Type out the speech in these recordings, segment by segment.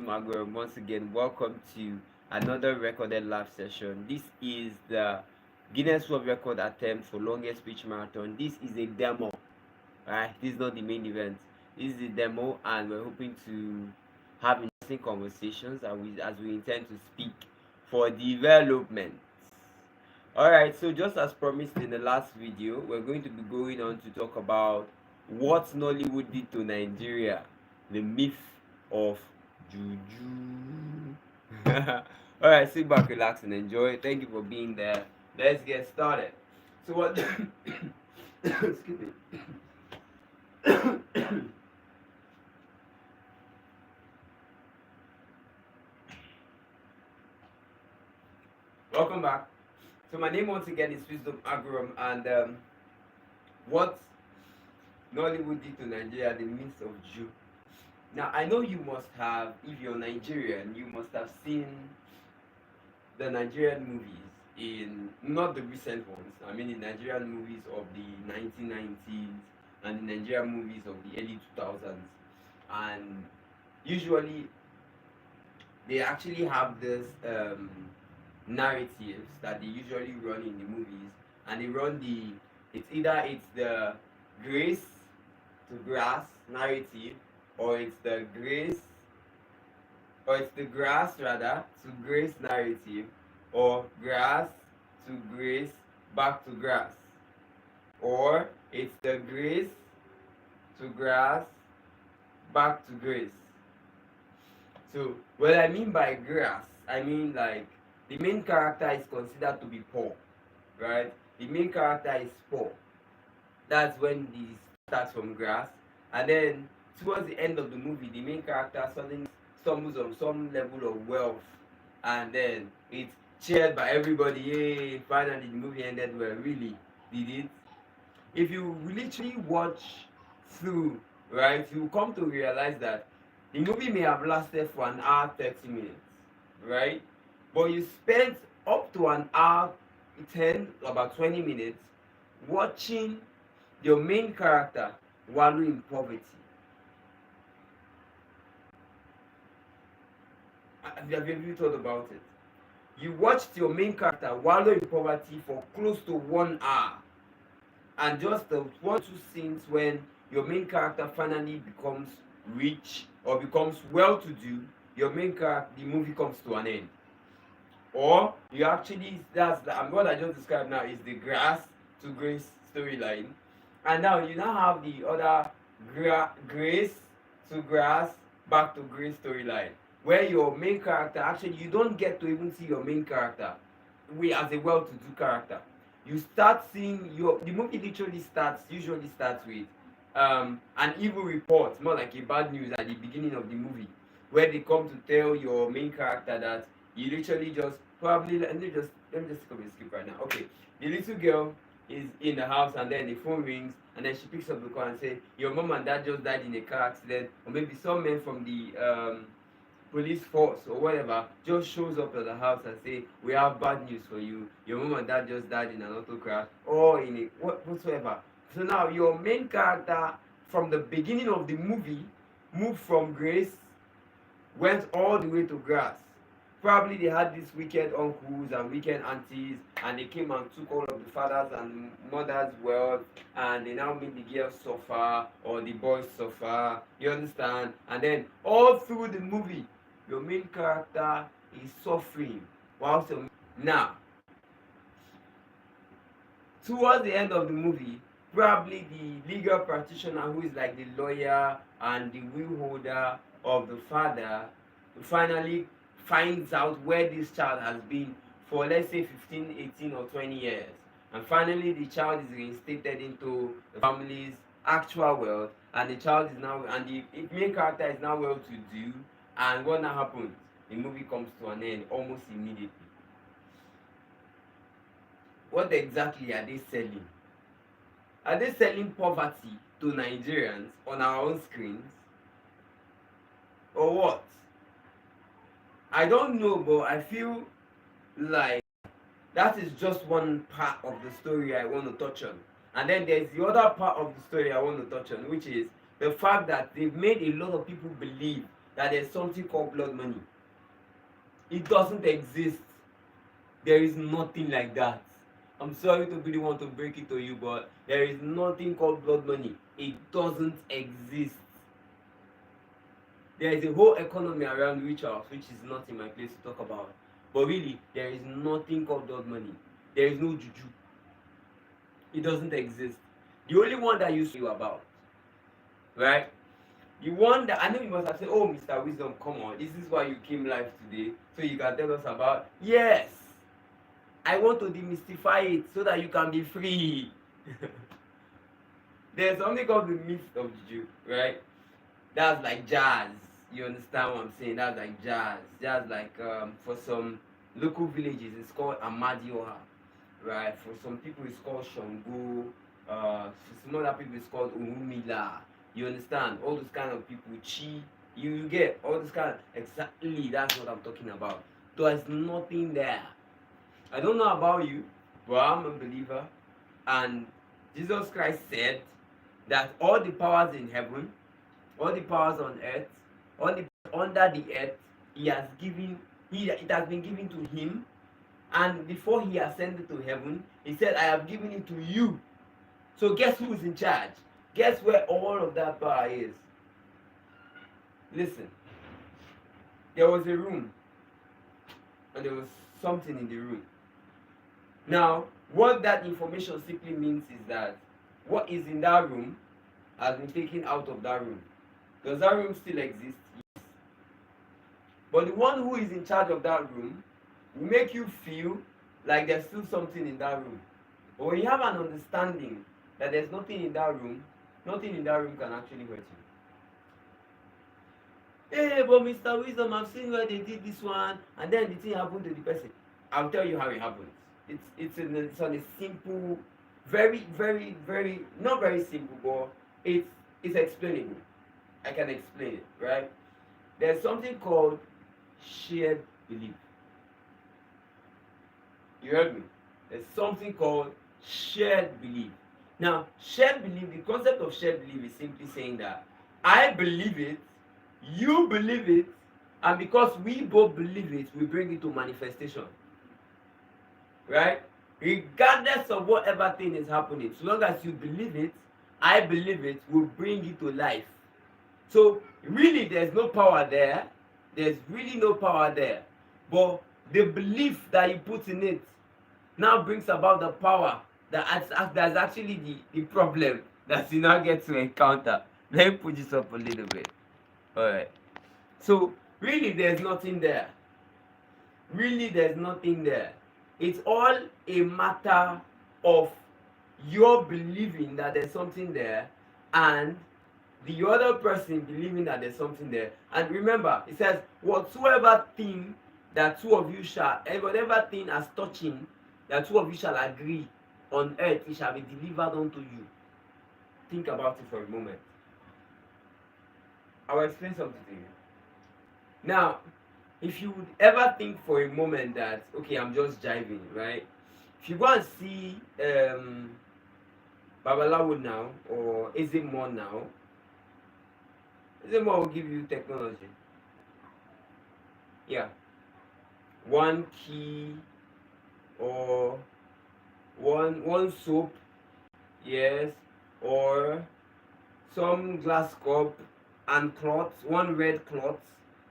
Agorom. Once again, welcome to another recorded live session. This is the Guinness World Record attempt for longest speech marathon. This is a demo, right? This is not the main event. This is a demo, and we're hoping to have interesting conversations as we intend to speak for development. Alright, so just as promised in the last video, we're going to be going on to talk about what Nollywood did to Nigeria, the myth of Juju. Alright, sit back, relax, and enjoy. Thank you for being there. Let's get started. So what excuse me. Welcome back. So my name once again is Wisdom Agorom, and what Nollywood did to Nigeria, the myth of Jew. Now I know you must have, if you're Nigerian, you must have seen the Nigerian movies, in not the recent ones. I mean the Nigerian movies of the 1990s and the Nigerian movies of the early 2000s, and usually they actually have this narratives that they usually run in the movies, and they run it's the grace to grass narrative, or it's the grass rather to grace narrative, or grass to grace back to grass, or it's the grace to grass back to grace. So what I mean by grass, I mean like the main character is considered to be poor, right? The main character is poor. That's when this starts from grass, and then towards the end of the movie, the main character suddenly stumbles on some level of wealth, and then it's cheered by everybody. Yay! Finally, the movie ended well. Really, did it? If you literally watch through, right, you come to realize that the movie may have lasted for an hour 30 minutes, right? But you spent up to an hour 10, about 20 minutes watching your main character wallow in poverty. Have you thought about it? You watched your main character wallow in poverty for close to 1 hour, and just the 1 2 scenes when your main character finally becomes rich or becomes well to do, your main character, the movie comes to an end. Or you actually, what I just described now is the grass to grace storyline, and now you now have the other grace to grass back to grace storyline, where your main character, actually you don't get to even see your main character we as a well-to-do character. You start seeing the movie usually starts with an evil report, more like a bad news at the beginning of the movie, where they come to tell your main character that you literally just probably let me just take a skip right now. Okay, the little girl is in the house, and then the phone rings, and then she picks up the call and say your mom and dad just died in a car accident, or maybe some men from the police force or whatever just shows up at the house and say we have bad news for you, your mom and dad just died in an auto crash or in a whatsoever. So now your main character from the beginning of the movie moved from grace, went all the way to grass. Probably they had these wicked uncles and wicked aunties, and they came and took all of the fathers and mothers' wealth, and they now made the girls suffer or the boys suffer. You understand? And then all through the movie, your main character is suffering. Now, towards the end of the movie, probably the legal practitioner who is like the lawyer and the will holder of the father finally finds out where this child has been for, let's say, 15, 18, or 20 years. And finally the child is reinstated into the family's actual wealth, and the child is now, and the main character is now well to do. And what now happens? The movie comes to an end almost immediately. What exactly are they selling? Are they selling poverty to Nigerians on our own screens? Or what? I don't know, but I feel like that is just one part of the story I want to touch on. And then there's the other part of the story I want to touch on, which is the fact that they've made a lot of people believe that there's something called blood money. It doesn't exist. There is nothing like that. I'm sorry to really want to break it to you, but there is nothing called blood money. It doesn't exist. There is a whole economy around rituals, which is not in my place to talk about. But really, there is nothing called blood money. There is no juju. It doesn't exist. The only one that you about, right? The one that I know you must have said, "Oh, Mr. Wisdom, come on, this is why you came live today, so you can tell us about." Yes, I want to demystify it so that you can be free. There's something called the myth of juju, right? That's like jazz. You understand what I'm saying? That's like jazz. Jazz, like for some local villages, it's called Amadioha, right? For some people, it's called Shango. For some other people, it's called Urumila. You understand? All those kind of people, Chi. You get all this kind of, exactly. That's what I'm talking about. There's nothing there. I don't know about you, but I'm a believer, and Jesus Christ said that all the powers in heaven, all the powers on earth, all the under the earth, he has given, it has been given to him. And before he ascended to heaven, he said, "I have given it to you." So guess who is in charge? Guess where all of that power is? Listen, there was a room, and there was something in the room. Now, what that information simply means is that what is in that room has been taken out of that room. Does that room still exist? Yes. But the one who is in charge of that room will make you feel like there's still something in that room. But when you have an understanding that there's nothing in that room, nothing in that room can actually hurt you. Hey, but Mr. Wisdom, I've seen where they did this one, and then the thing happened to the person. I'll tell you how it happens. It's on a simple, very not very simple, but it's explainable. I can explain it, right? There's something called shared belief. You heard me? There's something called shared belief. Now, shared belief, the concept of shared belief is simply saying that I believe it, you believe it, and because we both believe it, we bring it to manifestation. Right? Regardless of whatever thing is happening, so long as you believe it, I believe it, will bring it to life. So really there's no power there. There's really no power there. But the belief that you put in it now brings about the power that's actually the problem that you now get to encounter. Let me put this up a little bit. Alright. So really there's nothing there. Really there's nothing there. It's all a matter of your believing that there's something there and the other person believing that there's something there. And remember, it says, whatsoever thing that two of you shall, whatever thing as touching that two of you shall agree on earth, it shall be delivered unto you. Think about it for a moment. I will explain something to you. Now, if you would ever think for a moment that, okay, I'm just jiving, right? If you go and see Babalawo now or Ezemo now, Ezemo will give you technology. Yeah. One key or one soap, yes, or some glass cup and cloth, one red cloth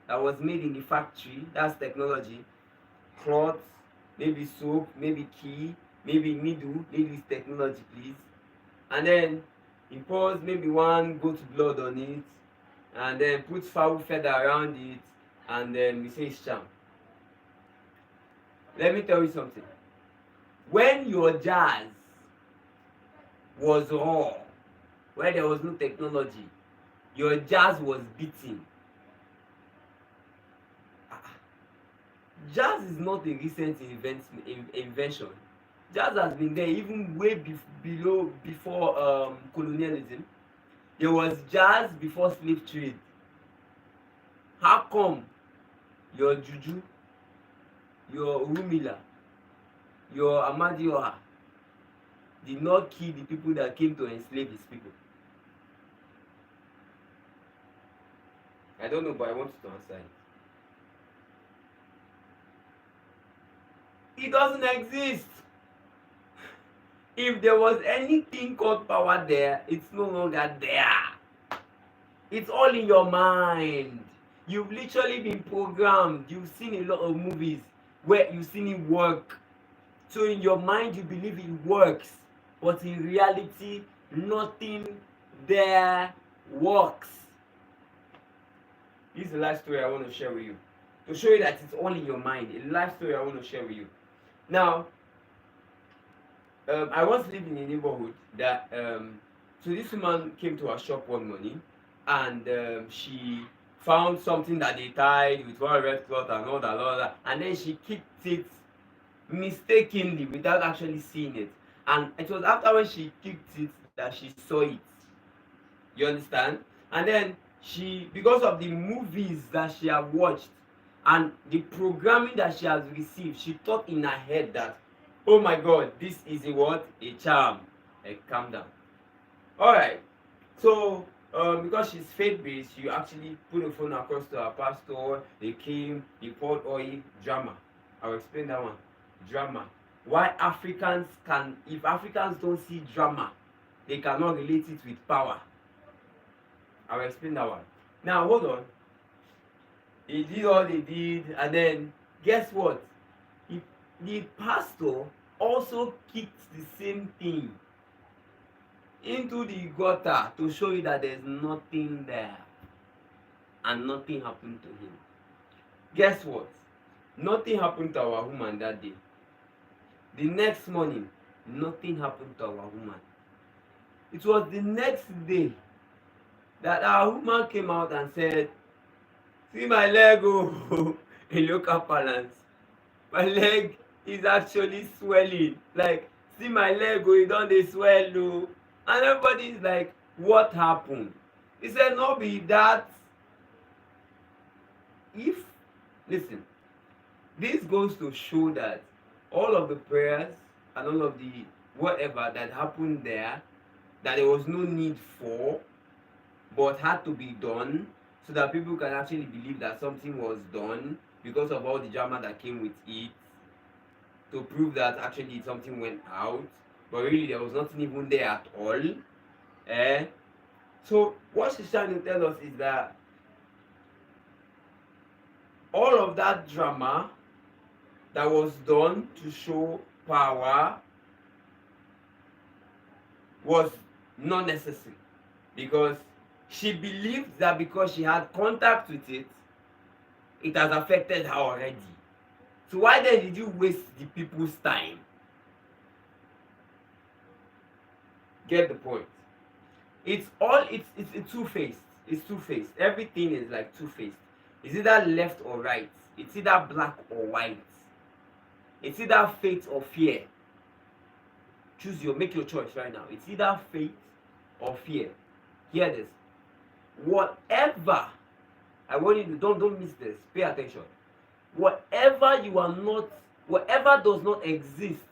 that was made in the factory. That's technology. Cloth, maybe soap, maybe key, maybe needle, maybe technology, please. And then he pours maybe one goat blood on it, and then puts fowl feather around it, and then we say it's charm. Let me tell you something. When your jazz was raw, where there was no technology, your jazz was beating. Jazz is not a recent invention. Jazz has been there even way before colonialism. There was jazz before slave trade. How come your juju, your Urumila, your Amadioha did not kill the people that came to enslave his people? I don't know, but I want you to answer it. It doesn't exist. If there was anything called power there, it's no longer there. It's all in your mind. You've literally been programmed. You've seen a lot of movies where you've seen it work. So in your mind, you believe it works. But in reality, nothing there works. This is a life story I want to share with you. To show you that it's all in your mind. A life story I want to share with you. Now, I once lived in a neighborhood that so this woman came to our shop one morning, and she found something that they tied with one red cloth and all that, and then she kicked it mistakenly without actually seeing it. And it was after when she kicked it that she saw it. You understand? And then she, because of the movies that she had watched and the programming that she has received, she thought in her head that, oh my God, this is a what? A charm. Like, calm down. Alright. So, because she's faith-based, she actually put the phone across to her pastor. They came, they poured oil, drama. I'll explain that one. Drama. Why Africans can, if Africans don't see drama, they cannot relate it with power. I'll explain that one. Now, hold on. They did all they did, and then, guess what? The pastor also kicked the same thing into the gutter to show you that there's nothing there. And nothing happened to him. Guess what? Nothing happened to our woman that day. The next morning, nothing happened to our woman. It was the next day that our woman came out and said, see my leg, oh, in local balance. My leg is actually swelling. Like, see my leg, oh, it don't dey swell, oh. And everybody is like, what happened? He said, no be that. If, listen, this goes to show that all of the prayers and all of the whatever that happened there, that there was no need for, but had to be done, so that people can actually believe that something was done because of all the drama that came with it, to prove that actually something went out, but really there was nothing even there at all. So what she's trying to tell us is that all of that drama that was done to show power was not necessary, because she believed that because she had contact with it, it has affected her already. So why then did you waste the people's time? Get the point? It's two-faced. It's two-faced. Everything is like two-faced. It's either left or right. It's either black or white. It's either faith or fear. Make your choice right now. It's either faith or fear. Hear this. Whatever, I want you to don't miss this. Pay attention. Whatever does not exist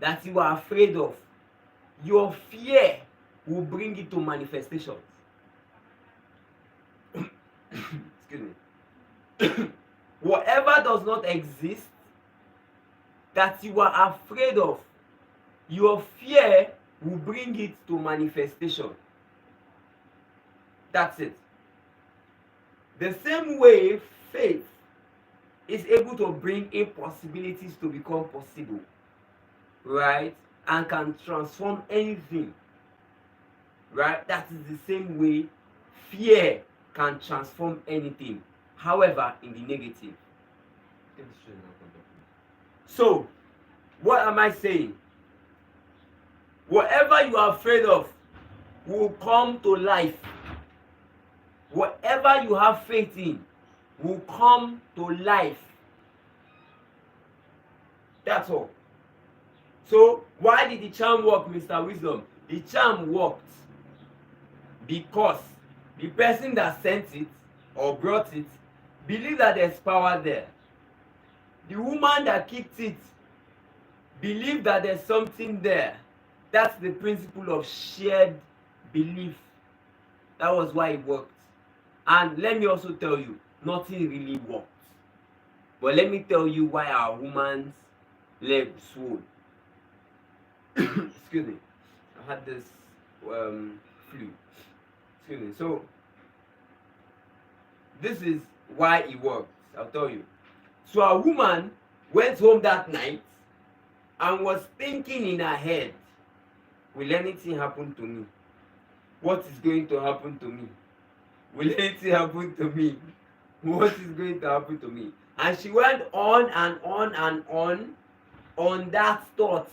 that you are afraid of, your fear will bring it to manifestations. Excuse me. Whatever does not exist that you are afraid of, your fear will bring it to manifestation. That's it. The same way faith is able to bring impossibilities to become possible, right? And can transform anything, right? That is the same way fear can transform anything, however, in the negative. So, what am I saying? Whatever you are afraid of will come to life. Whatever you have faith in will come to life. That's all. So, why did the charm work, Mr. Wisdom? The charm worked because the person that sent it or brought it believed that there's power there. The woman that kicked it believed that there's something there. That's the principle of shared belief. That was why it worked. And let me also tell you, nothing really worked. But let me tell you why our woman's leg swole. Excuse me. I had this flu. Excuse me. So this is why it works. I'll tell you. So a woman went home that night and was thinking in her head, will anything happen to me? What is going to happen to me? Will anything happen to me? What is going to happen to me? And she went on and on and on that thought.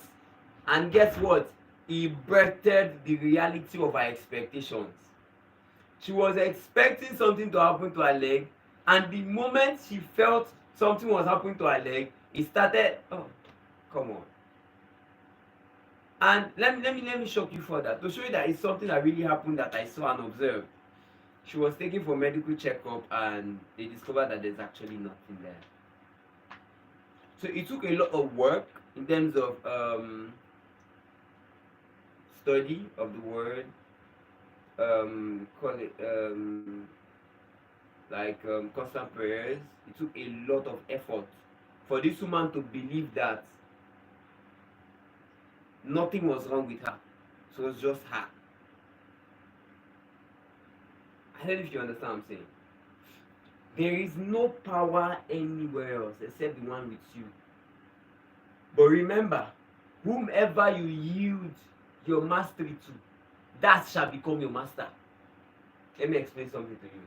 And guess what? It birthed the reality of her expectations. She was expecting something to happen to her leg, and the moment she felt something was happening to her leg, it started, oh, come on. And let me shock you further to show you that it's something that really happened that I saw and observed. She was taken for medical checkup and they discovered that there's actually nothing there. So it took a lot of work in terms of study of the word, call it constant prayers. It took a lot of effort for this woman to believe that nothing was wrong with her. So it was just her. I don't know if you understand what I'm saying. There is no power anywhere else except the one with you. But remember, whomever you yield your mastery to, that shall become your master. Let me explain something to you.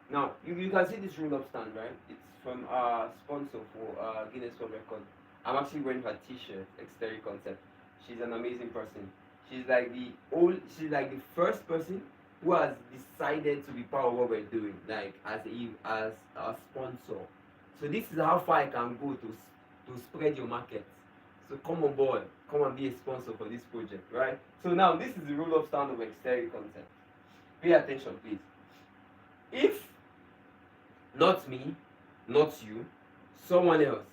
Now, you can see this roll-up stand, right? It's from our sponsor for Guinness World Record. I'm actually wearing her t-shirt, Exterior Concept. She's an amazing person. She's like the first person who has decided to be part of what we're doing, like as a sponsor. So this is how far I can go to spread your market. So come on board, come and be a sponsor for this project, right? So now this is the roll-up stand of Exterior Concept. Pay attention, please. If not me, not you, someone else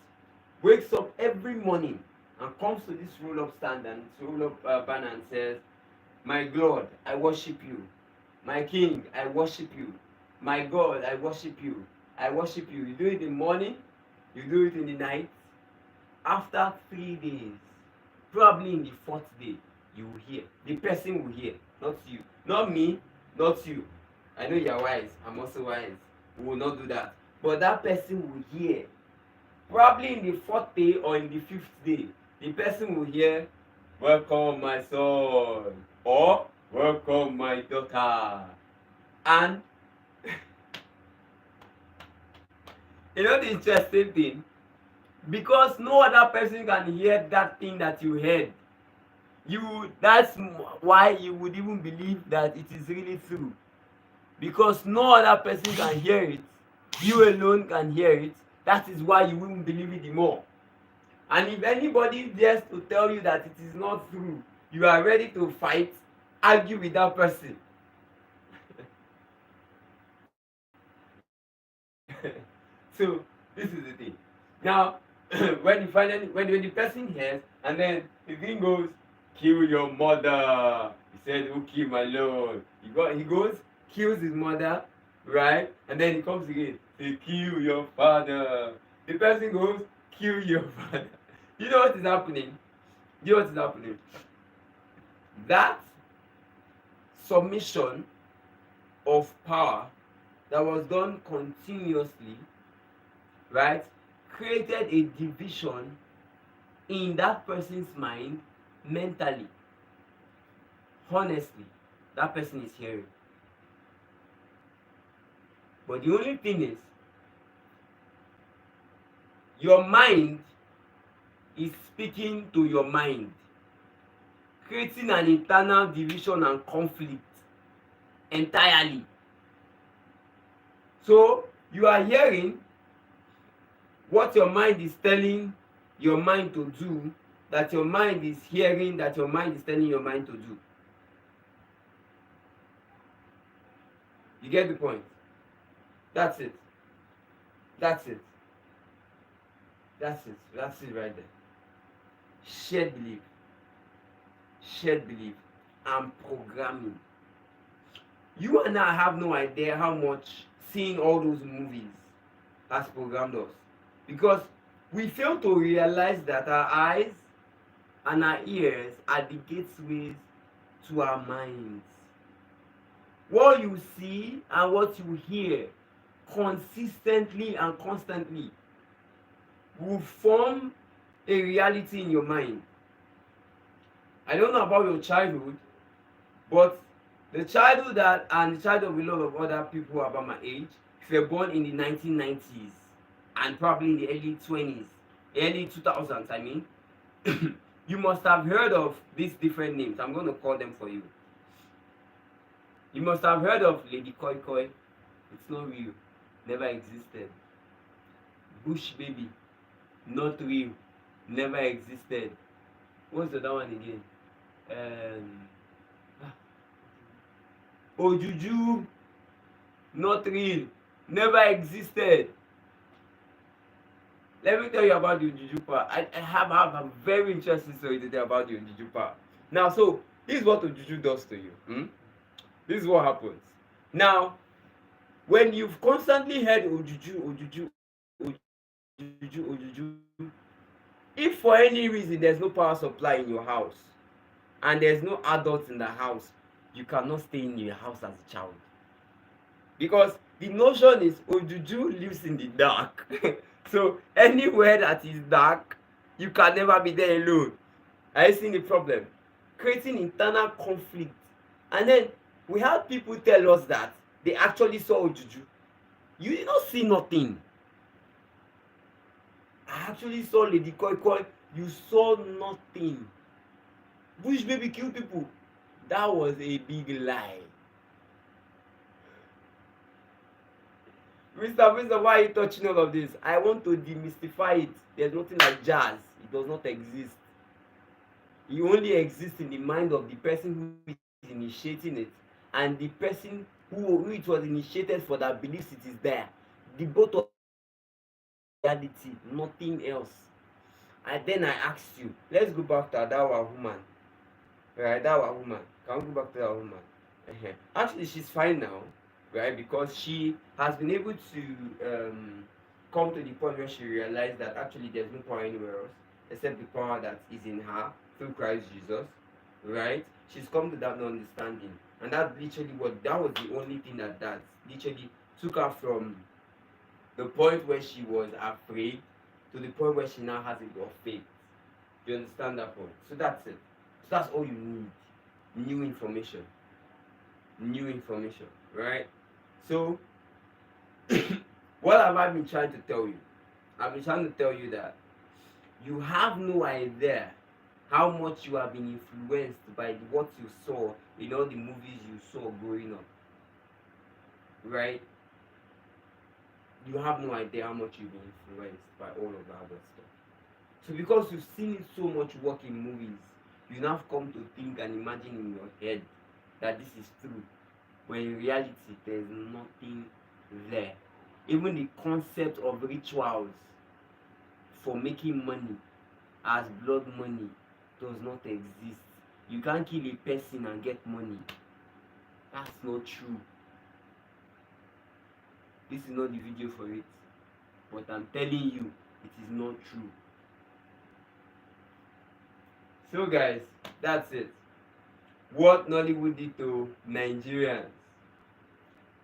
wakes up every morning and comes to this roll-up stand and roll-up banner and says, "My God, I worship you. My King, I worship you. My God, I worship you. I worship you." You do it in the morning, you do it in the night. After 3 days, probably in the 4th day, you will hear. The person will hear, not you. Not me, not you. I know you're wise. I'm also wise. We will not do that. But that person will hear. Probably in the 4th day or in the 5th day, the person will hear, "Welcome, my son," or "Welcome, my daughter." And you know the interesting thing? Because no other person can hear that thing that you heard. That's why you would even believe that it is really true. Because no other person can hear it. You alone can hear it. That is why you won't believe it the more. And if anybody dares to tell you that it is not true, you are ready to fight, argue with that person. So this is the thing. Now, when the person hears, and then the thing goes, "Kill your mother." He said, "Who killed my Lord?" He goes, kills his mother, right? And then he comes again, say, "Kill your father." The person goes, "Kill your father." You know what is happening? You know what is happening? That submission of power that was done continuously, right, created a division in that person's mind mentally. Honestly, that person is hearing. But the only thing is, your mind is speaking to your mind, creating an internal division and conflict entirely. So you are hearing what your mind is telling your mind to do, that your mind is hearing, that your mind is telling your mind to do. You get the point? That's it. That's it. That's it. That's it right there. Shared belief. Shared belief and programming. You and I have no idea how much seeing all those movies has programmed us, because we fail to realize that our eyes and our ears are the gateways to our minds. What you see and what you hear consistently and constantly will form a reality in your mind. I don't know about your childhood, but the childhood that and the childhood of a lot of other people about my age, if you're born in the 1990s and probably in the early 20s, early 2000s, I mean, you must have heard of these different names. I'm going to call them for you. You must have heard of Lady Koi Koi. It's not real. Never existed. Bush Baby. Not real. Never existed. What's the other one again? Ojuju. Not real. Never existed. Let me tell you about the Ojuju part. I have a very interesting story to tell about the Ojuju part. Now, so this is what Ojuju does to you. This is what happens. Now, when you've constantly heard Ojuju, Ojuju, Ojuju, Ojuju, if for any reason there's no power supply in your house and there's no adults in the house, you cannot stay in your house as a child. Because the notion is Ojuju lives in the dark. So anywhere that is dark, you can never be there alone. Are you seeing the problem? Creating internal conflict. And then we have people tell us that they actually saw Ojuju. You did not see nothing. I actually saw Lady Koi Koi. You saw nothing. Bush Baby kill people. That was a big lie. Mr. Why are you touching all of this? I want to demystify it. There's nothing like jazz. It does not exist. It only exists in the mind of the person who is initiating it and the person who it was initiated for that believes it is there. The both of reality, nothing else. And then I asked you, let's go back to that woman. Right, that woman. Can we go back to that woman? Actually, she's fine now, right? Because she has been able to come to the point where she realized that actually there's no power anywhere else except the power that is in her through Christ Jesus, right? She's come to that understanding, and that literally that was the only thing that literally took her from the point where she was afraid to the point where she now has a lot of faith. You understand that point? So that's it. So that's all you need. New information. New information, right? So what have I been trying to tell you? I've been trying to tell you that you have no idea how much you have been influenced by what you saw in all the movies you saw growing up, right? You have no idea how much you've been influenced by all of that other stuff. So because you've seen it so much work in movies, you now come to think and imagine in your head that this is true, when in reality there's nothing there. Even the concept of rituals for making money as blood money does not exist. You can't kill a person and get money. That's not true. This is not the video for it, but I'm telling you, it is not true. So guys, that's it. What Nollywood did to Nigerians.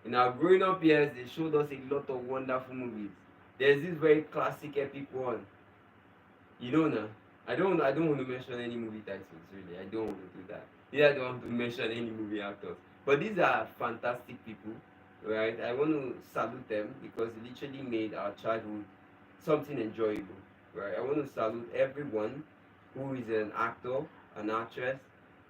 In our growing up years, they showed us a lot of wonderful movies. There's this very classic epic one. You know now. I don't want to mention any movie titles really. I don't want to do that. Yeah, I don't want to mention any movie actors. But these are fantastic people, right? I want to salute them because they literally made our childhood something enjoyable, right? I want to salute everyone who is an actor, an actress.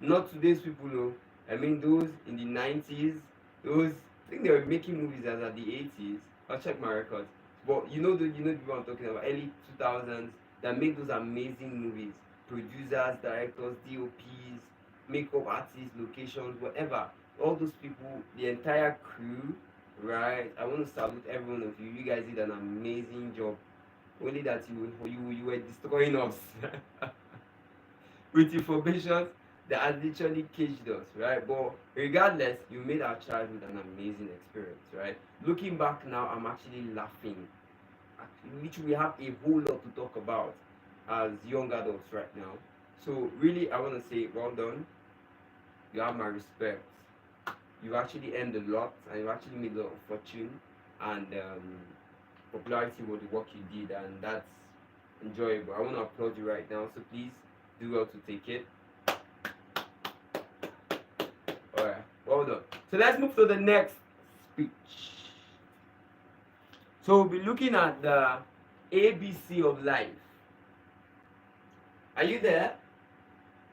Not today's people though. I mean those in the 90s, those I think they were making movies as at the 80s. I'll check my records. But you know the people I'm talking about, early 2000s, that make those amazing movies. Producers, directors, DOPs, makeup artists, locations, whatever. All those people, the entire crew, right? I want to salute every one of you. You guys did an amazing job. Only that you were destroying us with information that has literally caged us, right? But regardless, you made our childhood an amazing experience, right? Looking back now, I'm actually laughing. Which we have a whole lot to talk about as young adults right now. So really, I want to say, well done. You have my respect. You've actually earned a lot, and you actually made a lot of fortune and popularity with the work you did, and that's enjoyable. I want to applaud you right now. So please do well to take it. All right, well done. So let's move to the next speech. So we'll be looking at the ABC of life. Are you there?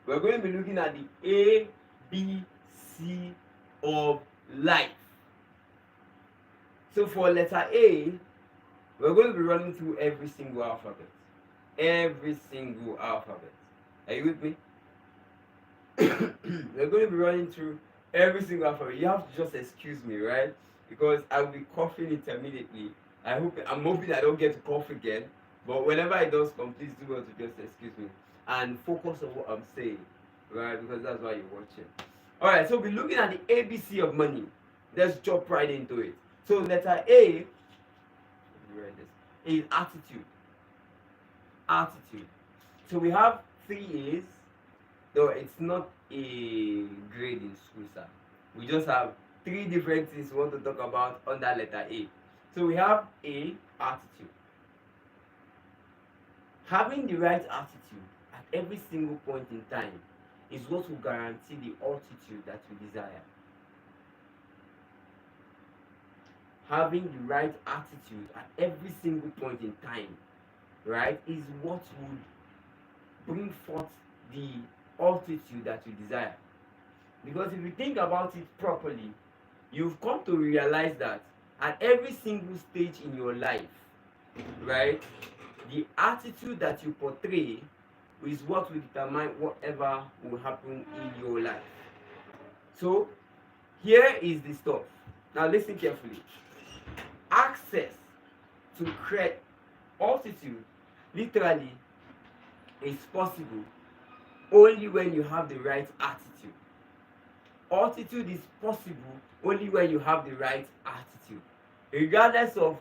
We're going to be looking at the ABC of life. So for letter A, we're going to be running through every single alphabet. Every single alphabet. Are you with me? We're going to be running through every single alphabet. You have to just excuse me, right? Because I'll be coughing intermittently. I'm hoping I don't get to cough again. But whenever it does come, please do well to just excuse me and focus on what I'm saying, right? Because that's why you're watching. All right, so we're looking at the ABC of money. Let's jump right into it. So letter A, is attitude. Attitude. So we have 3 A's, though it's not a grade in school, sir. We just have 3 different things we want to talk about under letter A. So we have A, attitude. Having the right attitude at every single point in time is what will guarantee the altitude that we desire. Having the right attitude at every single point in time, right, is what would bring forth the altitude that you desire. Because if you think about it properly, you've come to realize that at every single stage in your life, right, the attitude that you portray is what will determine whatever will happen in your life. So here is the stuff. Now listen carefully. Access to create altitude literally is possible only when you have the right attitude. Altitude is possible only when you have the right attitude. Regardless of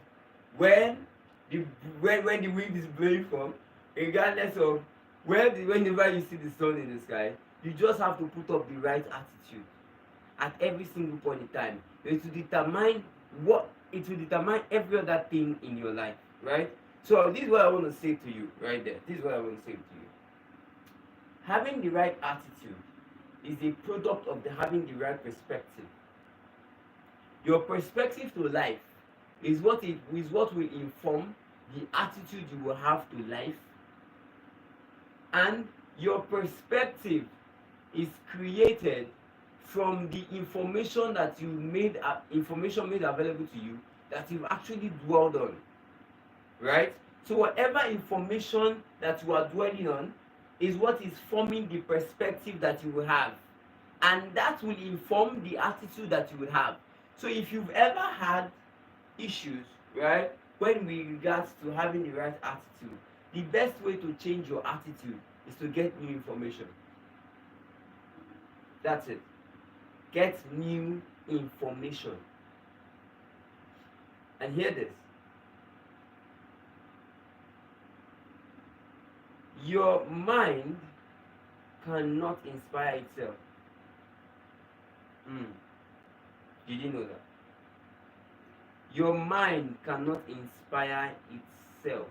when the wind is blowing from, regardless of whenever you see the sun in the sky, you just have to put up the right attitude at every single point in time. It will determine every other thing in your life, right? So this is what I want to say to you right there. This is what I want to say to you. Having the right attitude is a product of having the right perspective. Your perspective to life is what will inform the attitude you will have to life, and your perspective is created from the information made available to you that you've actually dwelled on, right? So whatever information that you are dwelling on is what is forming the perspective that you will have, and that will inform the attitude that you will have. So if you've ever had issues, right, when we regards to having the right attitude, the best way to change your attitude is to get new information. That's it. Get new information. And hear this. Your mind cannot inspire itself. Did you know that? Your mind cannot inspire itself.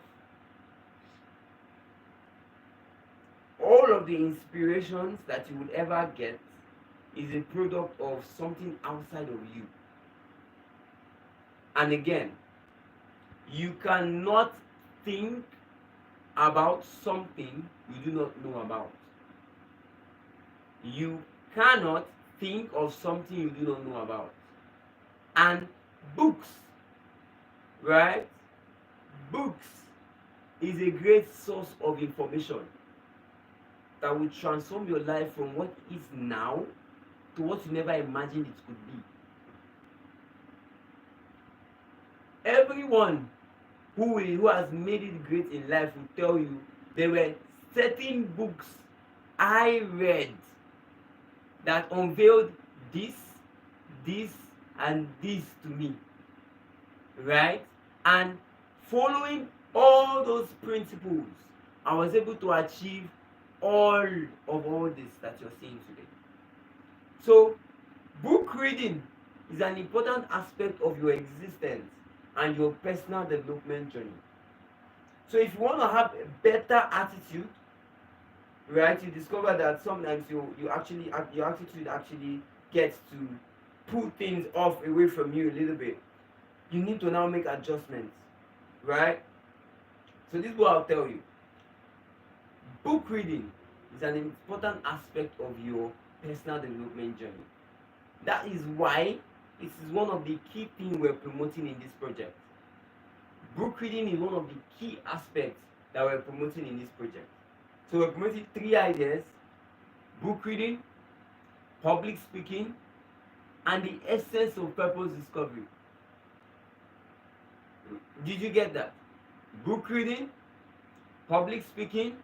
All of the inspirations that you would ever get is a product of something outside of you. And again, you cannot think about something you do not know about. You cannot think of something you do not know about. And books, right? Books is a great source of information that will transform your life from what it is now to what you never imagined it could be. Everyone who has made it great in life will tell you there were certain books I read that unveiled this, this, and this to me, right? And following all those principles, I was able to achieve all of all this that you're seeing today. So, book reading is an important aspect of your existence and your personal development journey. So, if you want to have a better attitude, right, you discover that sometimes your attitude actually gets to pull things off away from you a little bit. You need to now make adjustments, right? So this is what I'll tell you. Book reading is an important aspect of your personal development journey. That is why it is one of the key things we're promoting in this project. Book reading is one of the key aspects that we're promoting in this project. So we're promoting 3 ideas: book reading, public speaking, and the essence of purpose discovery. Did you get that? Book reading, public speaking,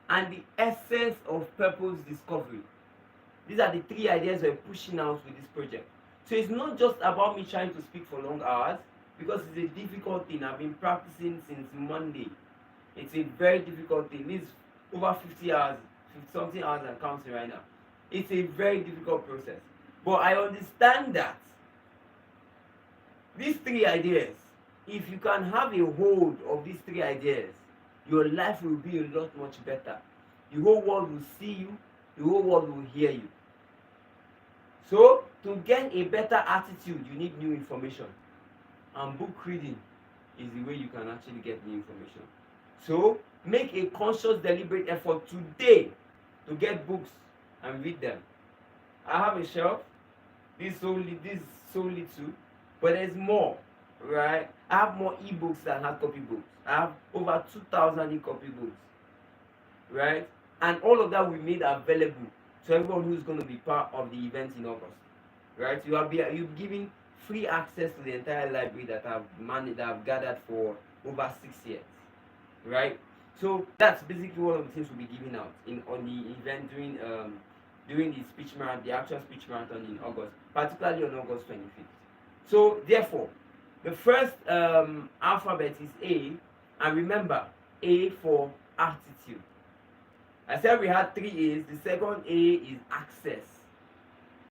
and the essence of purpose discovery. These are the 3 ideas we're pushing out with this project. So it's not just about me trying to speak for long hours, because it's a difficult thing. I've been practicing since Monday. It's a very difficult thing. This is over 50 hours, 50 something hours I'm counting right now. It's a very difficult process. But I understand that these 3 ideas, if you can have a hold of these 3 ideas, your life will be a lot much better. The whole world will see you, the whole world will hear you. So, to get a better attitude, you need new information. And book reading is the way you can actually get new information. So, make a conscious, deliberate effort today to get books and read them. I have a shelf. This is so little, but there's more, right? I have more ebooks than hard copy books. I have over 2,000 e-copy books, right? And all of that we made available to everyone who's going to be part of the event in August, right? You're giving free access to the entire library that I've gathered for over 6 years, right? So that's basically one of the things we'll be giving out on the event during the speech marathon, the actual speech marathon in August, particularly on August 25th. So therefore, the first alphabet is A, and remember, A for attitude. I said we had 3 A's. The second A is access.